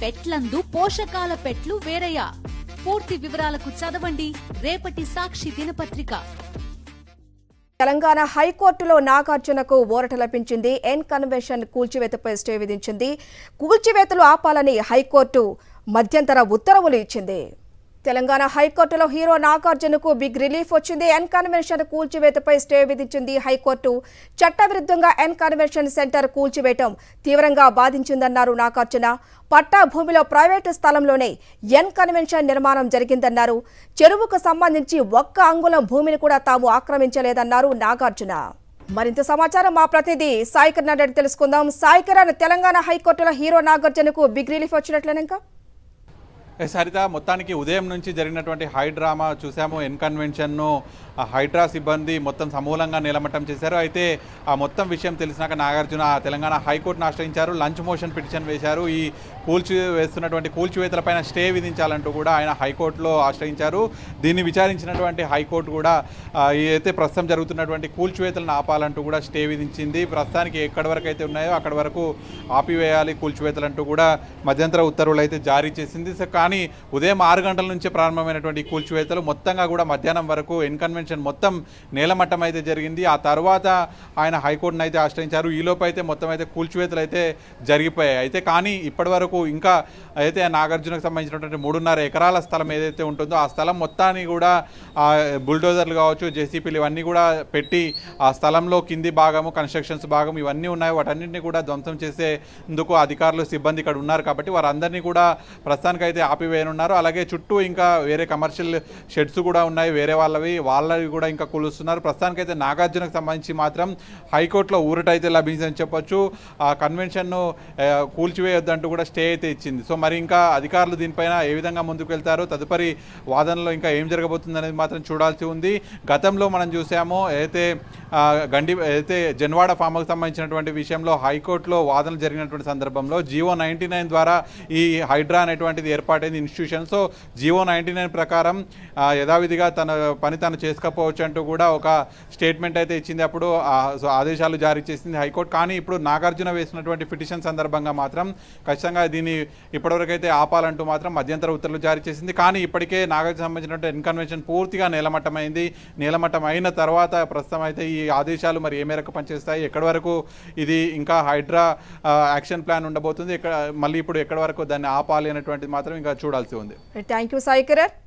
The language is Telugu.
పెట్లందు పోషకాల పెట్లు వేరయ్యా. పూర్తి వివరాలకు చదవండి రేపటి సాక్షి దినపత్రిక. తెలంగాణ హైకోర్టులో నాగార్జునకు ఊరట లభించింది. ఎన్ కన్వెన్షన్ కూల్చివేతపై స్టే విధించింది. కూల్చివేతలు ఆపాలని హైకోర్టు మధ్యంతర ఉత్తర్వులు ఇచ్చింది. తెలంగాణ హైకోర్టులో హీరో నాగార్జునకు బిగ్ రిలీఫ్ వచ్చింది. ఎన్ కన్వెన్షన్ కూల్చివేతపై స్టే విధించింది హైకోర్టు. చట్టవిరుద్ధంగా ఎన్ కన్వెన్షన్ సెంటర్ కూల్చివేయటం తీవ్రంగా బాధించిందన్నారు నాగార్జున. పట్టా భూమిలో ప్రైవేటు స్థలంలోనే ఎన్ కన్వెన్షన్ నిర్మాణం జరిగిందన్నారు. చెరువుకు సంబంధించి ఒక్క అంగుళం భూమిని కూడా తాము ఆక్రమించలేదన్నారు నాగార్జున. మరింత సమాచారం మా ప్రతినిధి సాయికిరణ్ రెడ్డి తెలుసుకుందాం. సాయికిరణ్, తెలంగాణ హైకోర్టులో హీరో నాగార్జునకు బిగ్ రిలీఫ్ వచ్చినట్లేనా? ఇంకా సరిత, మొత్తానికి ఉదయం నుంచి జరిగినటువంటి హై డ్రామా చూసాము. ఎన్ కన్వెన్షన్ను హైడ్రా సిబ్బంది మొత్తం సమూలంగా నిలమట్టం చేశారు. అయితే ఆ మొత్తం విషయం తెలిసినాక నాగార్జున తెలంగాణ హైకోర్టును ఆశ్రయించారు. లంచ్ మోషన్ పిటిషన్ వేశారు. ఈ వేస్తున్నటువంటి కూల్చివేతలపైన స్టే విధించాలంటూ కూడా ఆయన హైకోర్టులో ఆశ్రయించారు. దీన్ని విచారించినటువంటి హైకోర్టు కూడా అయితే ప్రస్తుతం జరుగుతున్నటువంటి కూల్చివేతలను ఆపాలంటూ కూడా స్టే విధించింది. ప్రస్తుతానికి ఎక్కడి వరకు అయితే ఉన్నాయో అక్కడి వరకు ఆపివేయాలి కూల్చివేతలంటూ కూడా మధ్యంతర ఉత్తర్వులు అయితే జారీ చేసింది. కానీ ఉదయం 6 గంటల నుంచే ప్రారంభమైనటువంటి కూల్చివేతలు మొత్తంగా కూడా మధ్యాహ్నం వరకు ఎన్ కన్వెన్షన్ మొత్తం నేలమట్టం అయితే జరిగింది. ఆ తర్వాత ఆయన హైకోర్టును అయితే ఆశ్రయించారు. ఈలోపు అయితే మొత్తం అయితే కూల్చివేతలు అయితే జరిగిపోయాయి. అయితే కానీ ఇప్పటి వరకు ఇంకా అయితే నాగార్జునకు సంబంధించినటువంటి 3.5 ఎకరాల స్థలం ఏదైతే ఉంటుందో ఆ స్థలం మొత్తాన్ని కూడా బుల్డోజర్లు కావచ్చు, జేసీపీలు ఇవన్నీ కూడా పెట్టి ఆ స్థలంలో కింది భాగము, కన్స్ట్రక్షన్స్ భాగం ఇవన్నీ ఉన్నాయి. వాటన్నింటినీ కూడా ధ్వంసం చేసేందుకు అధికారులు, సిబ్బంది ఇక్కడ ఉన్నారు. కాబట్టి వారందరినీ కూడా ప్రస్తుతానికి అయితే ఆపివేయనున్నారు. అలాగే చుట్టూ ఇంకా వేరే కమర్షియల్ షెడ్స్ కూడా ఉన్నాయి, వేరే వాళ్ళవి కూడా ఇంకా కూలుస్తున్నారు. ప్రస్తుతానికైతే నాగార్జునకు సంబంధించి మాత్రం హైకోర్టులో ఊరట అయితే లభించిందని చెప్పొచ్చు. ఆ కన్వెన్షన్ను కూల్చివేయొద్దంటూ కూడా స్టే అయితే ఇచ్చింది. సో మరి ఇంకా అధికారులు దీనిపైన ఏ విధంగా ముందుకు వెళ్తారో, తదుపరి వాదనలో ఇంకా ఏం జరగబోతుంది అనేది మాత్రం చూడాల్సి ఉంది. గతంలో మనం చూసాము అయితే జన్వాడ ఫామ్ హౌస్ సంబంధించినటువంటి విషయంలో హైకోర్టులో వాదనలు జరిగినటువంటి సందర్భంలో జీవో 99 ద్వారా ఈ హైడ్రా అనేటువంటిది ఏర్పాటైంది ఇన్స్టిట్యూషన్. సో జీవో 99 ప్రకారం యథావిధిగా తన పని తాను చేసుకోకపోవచ్చు అంటూ కూడా ఒక స్టేట్మెంట్ అయితే ఇచ్చింది. అప్పుడు ఆదేశాలు జారీ చేసింది హైకోర్టు. కానీ ఇప్పుడు నాగార్జున వేసినటువంటి పిటిషన్ సందర్భంగా మాత్రం ఖచ్చితంగా దీన్ని ఇప్పటివరకు అయితే ఆపాలంటూ మాత్రం మధ్యంతర ఉత్తర్వులు జారీ చేసింది. కానీ ఇప్పటికే నాగార్జున సంబంధించినటువంటి ఎన్ కన్వెన్షన్ పూర్తిగా నేలమట్టమైంది. నేలమట్టం అయిన తర్వాత ప్రస్తుతం అయితే ఈ ఆదేశాలు మరి ఏ మేరకు పనిచేస్తాయి, ఎక్కడి వరకు ఇది ఇంకా హైడ్రా యాక్షన్ ప్లాన్ ఉండబోతుంది, మళ్ళీ ఇప్పుడు ఎక్కడి వరకు దాన్ని ఆపాలి అనేటువంటిది మాత్రం ఇంకా చూడాల్సి ఉంది. Thank you Saikiran.